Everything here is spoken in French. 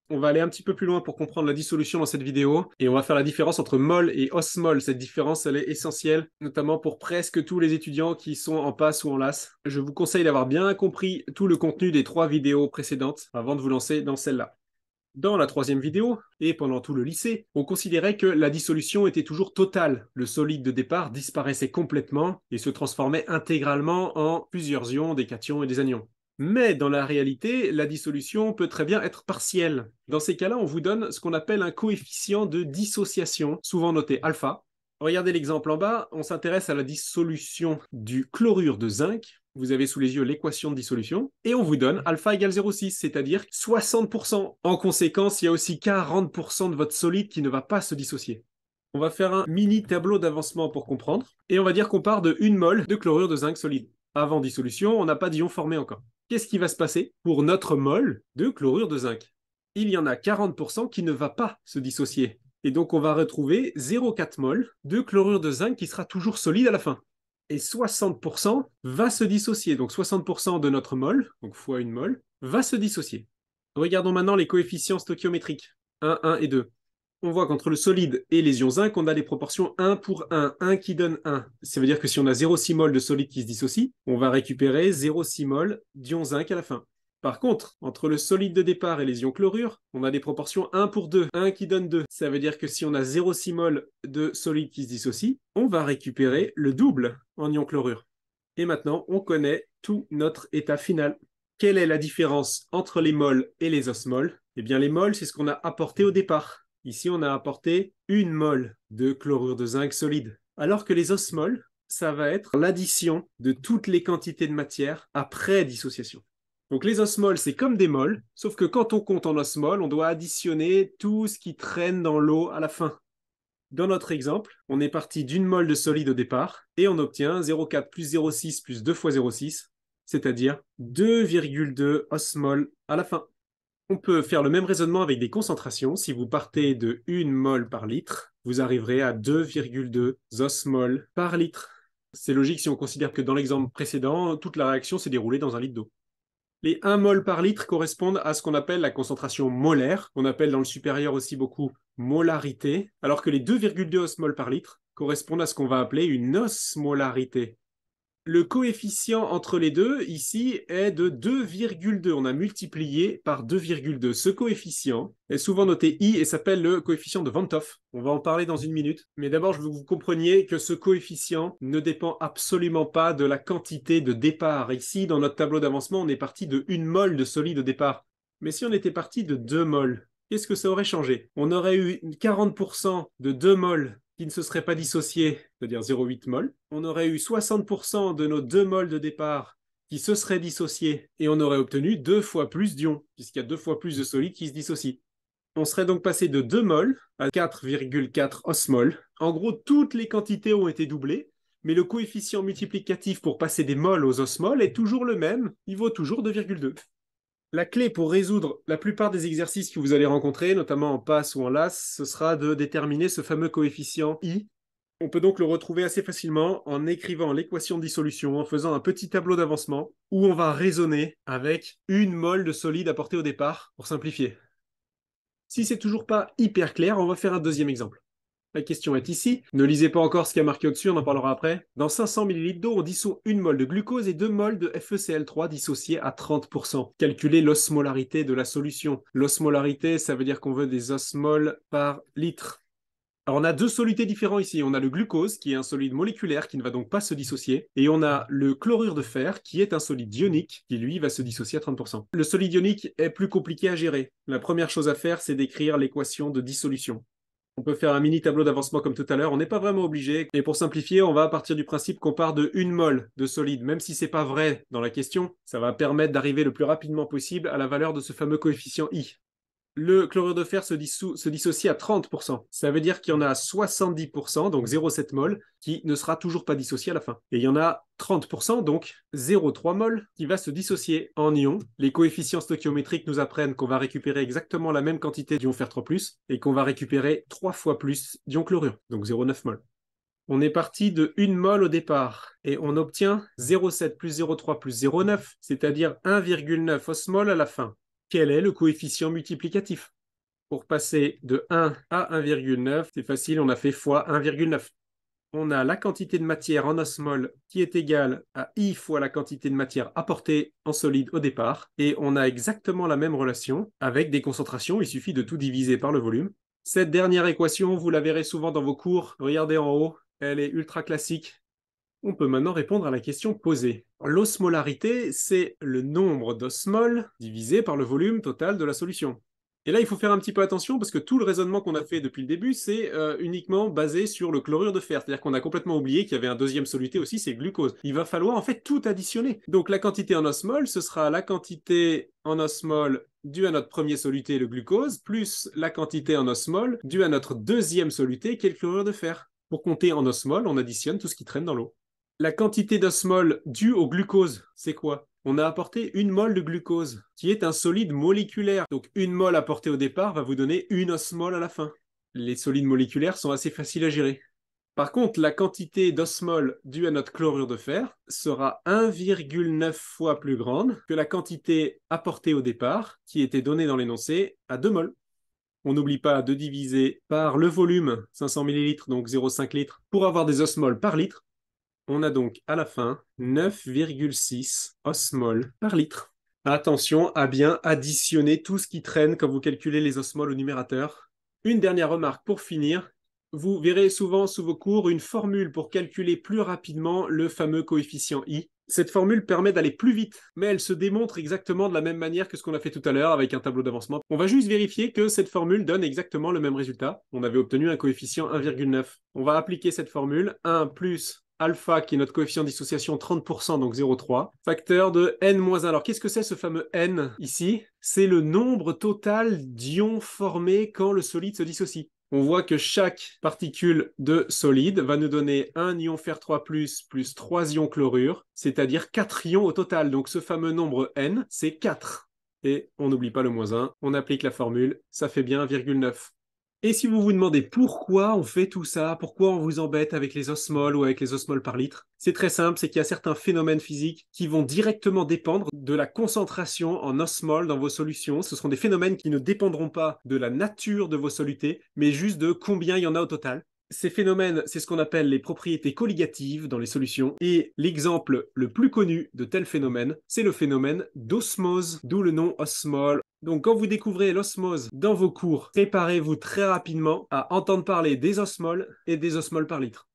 On va aller un petit peu plus loin pour comprendre la dissolution dans cette vidéo, et on va faire la différence entre mol et osmol. Cette différence, elle est essentielle, notamment pour presque tous les étudiants qui sont en passe ou en LAS. Je vous conseille d'avoir bien compris tout le contenu des 3 vidéos précédentes avant de vous lancer dans celle-là. Dans la 3e vidéo, et pendant tout le lycée, on considérait que la dissolution était toujours totale. Le solide de départ disparaissait complètement et se transformait intégralement en plusieurs ions, des cations et des anions. Mais dans la réalité, la dissolution peut très bien être partielle. Dans ces cas-là, on vous donne ce qu'on appelle un coefficient de dissociation, souvent noté alpha. Regardez l'exemple en bas, on s'intéresse à la dissolution du chlorure de zinc. Vous avez sous les yeux l'équation de dissolution, et on vous donne alpha égale 0,6, c'est-à-dire 60%. En conséquence, il y a aussi 40% de votre solide qui ne va pas se dissocier. On va faire un mini tableau d'avancement pour comprendre, et on va dire qu'on part de 1 mol de chlorure de zinc solide. Avant dissolution, on n'a pas d'ion formé encore. Qu'est-ce qui va se passer pour notre mol de chlorure de zinc? Il y en a 40% qui ne va pas se dissocier. Et donc on va retrouver 0,4 mol de chlorure de zinc qui sera toujours solide à la fin. Et 60% va se dissocier. Donc 60% de notre mol, donc fois 1 mol, va se dissocier. Regardons maintenant les coefficients stoichiométriques, 1, 1 et 2. On voit qu'entre le solide et les ions zinc, on a des proportions 1 pour 1 qui donne 1. Ça veut dire que si on a 0,6 mol de solide qui se dissocie, on va récupérer 0,6 mol d'ion zinc à la fin. Par contre, entre le solide de départ et les ions chlorure, on a des proportions 1 pour 2, 1 qui donne 2. Ça veut dire que si on a 0,6 mol de solide qui se dissocie, on va récupérer le double en ion chlorure. Et maintenant, on connaît tout notre état final. Quelle est la différence entre les mols et les osmols? Eh bien, les mols, c'est ce qu'on a apporté au départ. Ici, on a apporté 1 mol de chlorure de zinc solide. Alors que les osmols, ça va être l'addition de toutes les quantités de matière après dissociation. Donc les osmols, c'est comme des mols, sauf que quand on compte en osmols, on doit additionner tout ce qui traîne dans l'eau à la fin. Dans notre exemple, on est parti d'1 mol de solide au départ, et on obtient 0,4 plus 0,6 plus 2 fois 0,6, c'est-à-dire 2,2 osmols à la fin. On peut faire le même raisonnement avec des concentrations. Si vous partez de 1 mol par litre, vous arriverez à 2,2 osmols par litre. C'est logique si on considère que dans l'exemple précédent, toute la réaction s'est déroulée dans un litre d'eau. Les 1 mol par litre correspondent à ce qu'on appelle la concentration molaire, qu'on appelle dans le supérieur aussi beaucoup molarité, alors que les 2,2 osmols par litre correspondent à ce qu'on va appeler une osmolarité. Le coefficient entre les deux, ici, est de 2,2. On a multiplié par 2,2. Ce coefficient est souvent noté I et s'appelle le coefficient de Van't Hoff. On va en parler dans une minute. Mais d'abord, je veux que vous compreniez que ce coefficient ne dépend absolument pas de la quantité de départ. Ici, dans notre tableau d'avancement, on est parti de 1 mol de solide au départ. Mais si on était parti de 2 mols, qu'est-ce que ça aurait changé? On aurait eu 40% de 2 mols qui ne se seraient pas dissociés, c'est-à-dire 0,8 mol. On aurait eu 60% de nos 2 mols de départ qui se seraient dissociés et on aurait obtenu 2 fois plus d'ions, puisqu'il y a 2 fois plus de solides qui se dissocient. On serait donc passé de 2 mols à 4,4 osmols. En gros, toutes les quantités ont été doublées, mais le coefficient multiplicatif pour passer des mols aux osmols est toujours le même, il vaut toujours 2,2. La clé pour résoudre la plupart des exercices que vous allez rencontrer, notamment en passe ou en LAS, ce sera de déterminer ce fameux coefficient I. On peut donc le retrouver assez facilement en écrivant l'équation de dissolution, en faisant un petit tableau d'avancement, où on va raisonner avec 1 mol de solide apporté au départ, pour simplifier. Si c'est toujours pas hyper clair, on va faire un deuxième exemple. La question est ici. Ne lisez pas encore ce qui a marqué au-dessus, on en parlera après. Dans 500 ml d'eau, on dissout 1 mol de glucose et 2 mols de FeCl3 dissociés à 30%. Calculez l'osmolarité de la solution. L'osmolarité, ça veut dire qu'on veut des osmols par litre. Alors on a 2 solutés différents ici. On a le glucose, qui est un solide moléculaire qui ne va donc pas se dissocier, et on a le chlorure de fer, qui est un solide ionique, qui lui va se dissocier à 30%. Le solide ionique est plus compliqué à gérer. La première chose à faire, c'est d'écrire l'équation de dissolution. On peut faire un mini tableau d'avancement comme tout à l'heure, on n'est pas vraiment obligé. Et pour simplifier, on va partir du principe qu'on part de 1 mol de solide. Même si c'est pas vrai dans la question, ça va permettre d'arriver le plus rapidement possible à la valeur de ce fameux coefficient I. Le chlorure de fer se dissocie à 30%. Ça veut dire qu'il y en a 70%, donc 0,7 mol, qui ne sera toujours pas dissocié à la fin. Et il y en a 30%, donc 0,3 mol, qui va se dissocier en ion. Les coefficients stoichiométriques nous apprennent qu'on va récupérer exactement la même quantité d'ion fer 3+, et qu'on va récupérer 3 fois plus d'ion chlorure, donc 0,9 mol. On est parti de 1 mol au départ, et on obtient 0,7 plus 0,3 plus 0,9, c'est-à-dire 1,9 osmol à la fin. Quel est le coefficient multiplicatif? Pour passer de 1 à 1,9, c'est facile, on a fait fois 1,9. On a la quantité de matière en osmol qui est égale à I fois la quantité de matière apportée en solide au départ. Et on a exactement la même relation avec des concentrations. Il suffit de tout diviser par le volume. Cette dernière équation, vous la verrez souvent dans vos cours. Regardez en haut, elle est ultra classique. On peut maintenant répondre à la question posée. L'osmolarité, c'est le nombre d'osmoles divisé par le volume total de la solution. Et là, il faut faire un petit peu attention parce que tout le raisonnement qu'on a fait depuis le début, c'est uniquement basé sur le chlorure de fer. C'est-à-dire qu'on a complètement oublié qu'il y avait un deuxième soluté aussi, c'est le glucose. Il va falloir en fait tout additionner. Donc la quantité en osmol, ce sera la quantité en osmol due à notre premier soluté, le glucose, plus la quantité en osmol due à notre deuxième soluté, qui est le chlorure de fer. Pour compter en osmol, on additionne tout ce qui traîne dans l'eau. La quantité d'osmol due au glucose, c'est quoi? On a apporté 1 mol de glucose, qui est un solide moléculaire. Donc 1 mol apporté au départ va vous donner 1 osmol à la fin. Les solides moléculaires sont assez faciles à gérer. Par contre, la quantité d'osmol due à notre chlorure de fer sera 1,9 fois plus grande que la quantité apportée au départ, qui était donnée dans l'énoncé, à 2 mols. On n'oublie pas de diviser par le volume, 500 ml, donc 0,5 litres, pour avoir des osmoles par litre. On a donc à la fin 9,6 osmoles par litre. Attention à bien additionner tout ce qui traîne quand vous calculez les osmoles au numérateur. Une dernière remarque pour finir. Vous verrez souvent sous vos cours une formule pour calculer plus rapidement le fameux coefficient I. Cette formule permet d'aller plus vite, mais elle se démontre exactement de la même manière que ce qu'on a fait tout à l'heure avec un tableau d'avancement. On va juste vérifier que cette formule donne exactement le même résultat. On avait obtenu un coefficient 1,9. On va appliquer cette formule 1 plus alpha, qui est notre coefficient de dissociation, 30%, donc 0,3, facteur de n-1. Alors, qu'est-ce que c'est ce fameux n ici? C'est le nombre total d'ions formés quand le solide se dissocie. On voit que chaque particule de solide va nous donner un ion fer3+, plus 3 ions chlorure, c'est-à-dire 4 ions au total. Donc, ce fameux nombre n, c'est 4. Et on n'oublie pas le -1, on applique la formule, ça fait bien 1,9. Et si vous vous demandez pourquoi on fait tout ça, pourquoi on vous embête avec les osmoles ou avec les osmoles par litre, c'est très simple, c'est qu'il y a certains phénomènes physiques qui vont directement dépendre de la concentration en osmoles dans vos solutions. Ce seront des phénomènes qui ne dépendront pas de la nature de vos solutés, mais juste de combien il y en a au total. Ces phénomènes, c'est ce qu'on appelle les propriétés colligatives dans les solutions. Et l'exemple le plus connu de tel phénomène, c'est le phénomène d'osmose, d'où le nom osmole. Donc quand vous découvrez l'osmose dans vos cours, préparez-vous très rapidement à entendre parler des osmoles et des osmoles par litre.